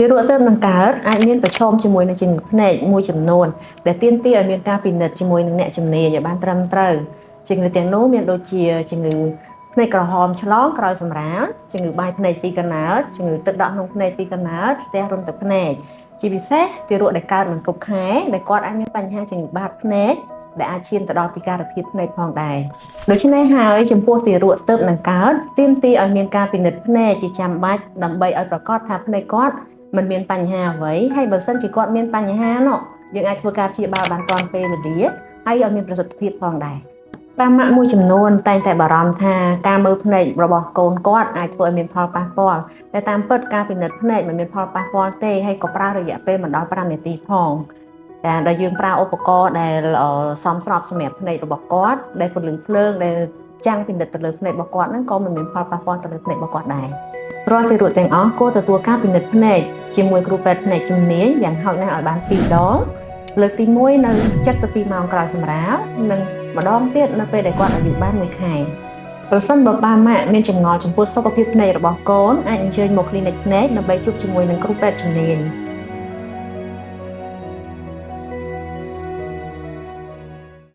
ទីរក់ទៅនឹងកើតអាចមានប្រឈមជាមួយនឹងជំងឺភ្នែកមួយចំនួនដែលទាមទារឲ្យមានការពិនិត្យជាមួយនឹងអ្នកជំនាញឲ្យបានត្រឹមត្រូវជំងឺទាំងនោះមានដូចជាជំងឺភ្នែកក្រហមឆ្លងក្រោយសម្រាលជំងឺបាយភ្នែកពីកំណើតជំងឺទឹកដក់ក្នុងភ្នែកពីកំណើតស្ទះរន្ធទឹកភ្នែកជាពិសេសទីរក់ដែលកើតមិនគ្រប់ខែដែលគាត់អាចមានបញ្ហាជំងឺបាតភ្នែកដែលអាចឈានទៅដល់ពិការភាពភ្នែកផងដែរដូច្នេះហើយចំពោះទីរក់ស្ទើបនឹងកើតទាមទារឲ្យមានការពិនិត្យភ្នែកជាចាំបាច់ដើម្បីឲ្យប្រកាសថាភ្នែកគាត់មិនមានបញ្ហាអ្វីហើយបើសិនជាគាត់មានបញ្ហានោះយើងអាចធ្វើការព្យាបាលបានទាន់ពេលវេលាហើយឲ្យមានប្រសិទ្ធភាពផងដែរប៉ាម៉ាក់មួយចំនួនតែងតែបារម្ភថាការមើលភ្នែករបស់កូនគាត់អាចធ្វើឲ្យមានផលប៉ះពាល់តែតាមពិតការពិនិត្យភ្នែកមិនមានផលប៉ះពាល់ទេហើយក៏ប្រើរយៈពេលមិនដល់5នាទីផងតែដែលយើងប្រើឧបករណ៍ដែលសមស្របសម្រាប់ភ្នែករបស់គាត់ដែលពន្លឺភ្លើងដែលចាំងពិនិត្យទៅលើភ្នែករបស់គាត់ហ្នឹងក៏មិនមានផលប៉ះពាល់ទៅលើភ្នែករបស់គាត់ដែររាល់ទីរក់ទាំងអស់គួរទទួលការពិនិត្យភ្នែកជាមួយគ្រូពេទ្យភ្នែកជំនាញយ៉ាងហោចណាស់ឲ្យបាន2ដងលើកទី1នៅ72ម៉ោងក្រោយសម្រាលនិងម្ដងទៀតនៅពេលដែលគាត់អាយុបាន1ខែប្រសិនបើប៉ាម៉ាក់មានចម្ងល់ចំពោះសុខភាពភ្នែករបស់កូនអាចអញ្ជើញមកគ្លីនិកភ្នែកដើម្បីជួបជាមួយនឹងគ្រូពេទ្យជំនាញ